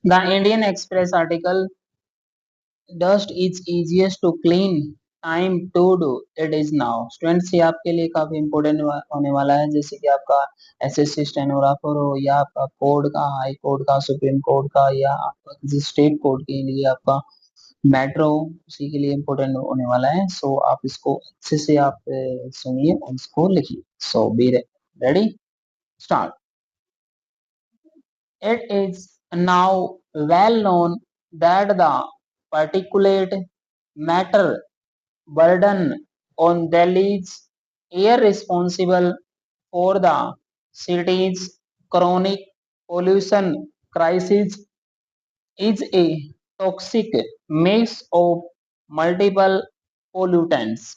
The Indian Express article, dust is easiest to clean, time to do it is now। Students ये आपके लिए काफी important होने वाला है, जैसे कि आपका एसएससी स्टेनोग्राफर हो या आपका कोर्ट का, हाई कोर्ट का, सुप्रीम कोर्ट का, या आपका किसी स्टेट कोर्ट के लिए आपका मेट्रो, उसी के लिए इम्पोर्टेंट होने वाला है। सो आप इसको अच्छे से आप सुनिए और इसको लिखिए। So be ready, start. It is now well known that the particulate matter burden on Delhi's air responsible for the city's chronic pollution crisis is a toxic mix of multiple pollutants.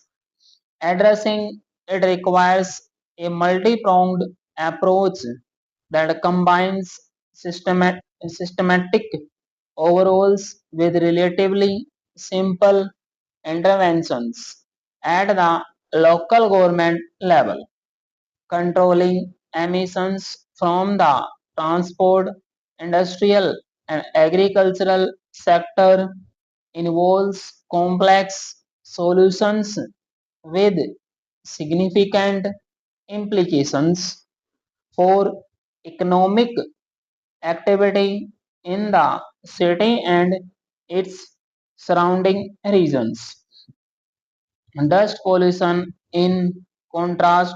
Addressing it requires a multi-pronged approach that combines systematic overhauls with relatively simple interventions at the local government level. Controlling emissions from the transport, industrial, and agricultural sector involves complex solutions with significant implications for economic activity in the city and its surrounding regions. Dust pollution, in contrast,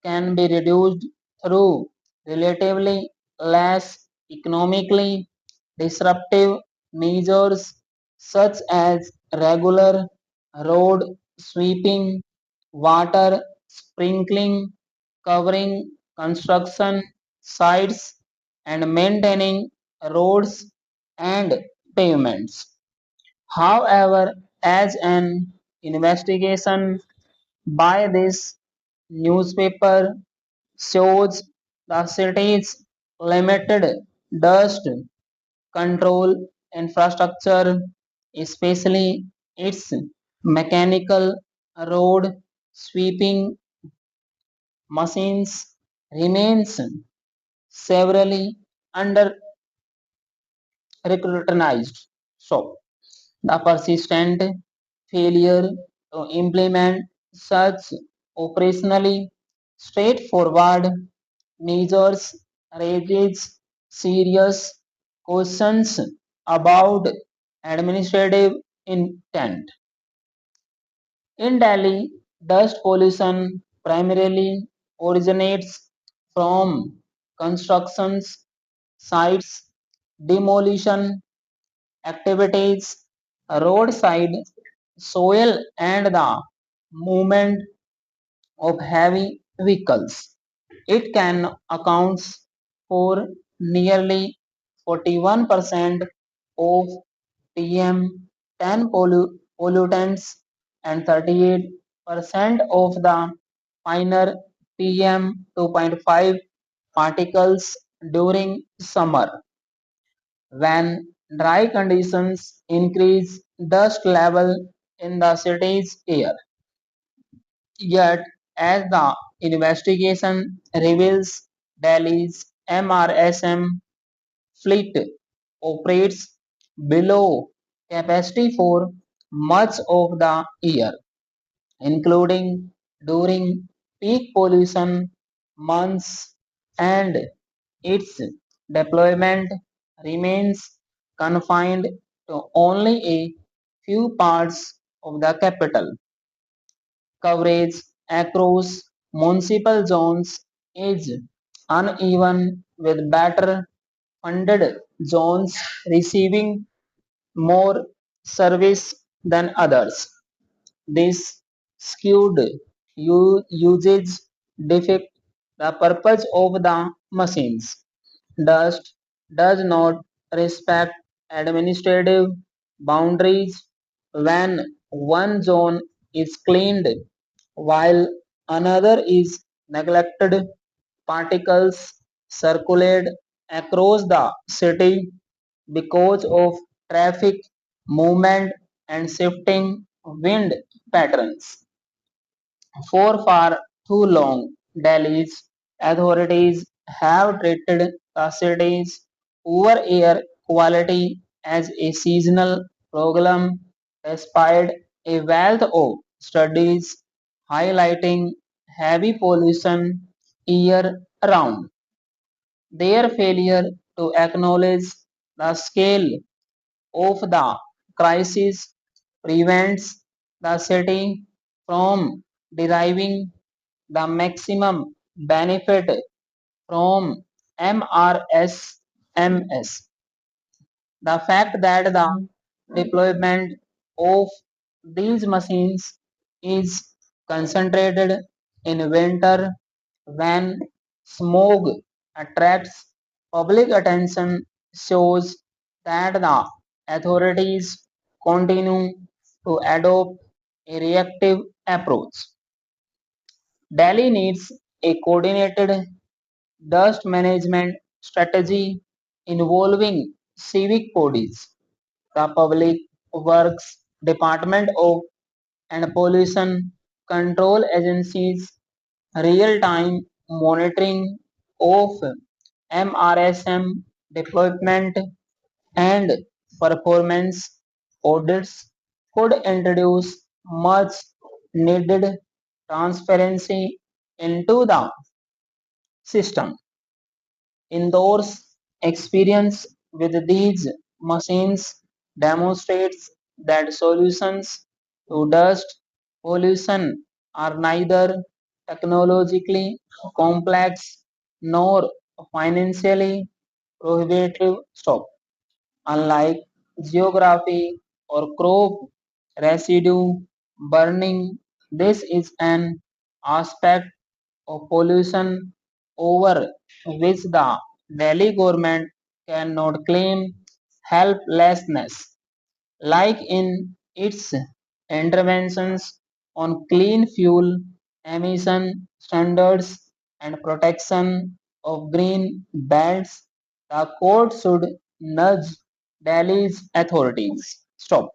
can be reduced through relatively less economically disruptive measures such as regular road sweeping, water sprinkling, covering construction sites, and maintaining roads and pavements. However, as an investigation by this newspaper shows, the city's limited dust control infrastructure, especially its mechanical road sweeping machines, remains severely under scrutinized. So, the persistent failure to implement such operationally straightforward measures raises serious questions about administrative intent. In Delhi, dust pollution primarily originates from construction sites, demolition activities, roadside soil, and the movement of heavy vehicles. It can account for nearly 41% of PM10 pollutants and 38% of the finer PM2.5 particles during summer. When dry conditions increase dust level in the city's air. Yet, as the investigation reveals, Delhi's MRSM fleet operates below capacity for much of the year, including during peak pollution months, and its deployment remains confined to only a few parts of the capital. Coverage across municipal zones is uneven, with better funded zones receiving more service than others. This skewed usage defects the purpose of the machines. Dust does not respect administrative boundaries. When one zone is cleaned while another is neglected, particles circulate across the city because of traffic movement and shifting wind patterns. For far too long, Delhi's authorities have treated the city's poor air quality as a seasonal problem despite a wealth of studies highlighting heavy pollution year round. Their failure to acknowledge the scale of the crisis prevents the city from deriving the maximum benefit from MRSMS. The fact that the deployment of these machines is concentrated in winter when smog attracts public attention shows that the authorities continue to adopt a reactive approach. Delhi needs a coordinated dust management strategy involving civic bodies, the Public Works Department of and pollution control agencies, real-time monitoring of MRSM deployment and performance audits could introduce much needed transparency into the system. Indoors experience with these machines demonstrates that solutions to dust pollution are neither technologically complex nor financially prohibitive. Stop. Unlike geography or crop residue burning, this is an aspect of pollution over which the Delhi government cannot claim helplessness, like in its interventions on clean fuel emission standards and protection of green belts. The court should nudge Delhi's authorities. Stop.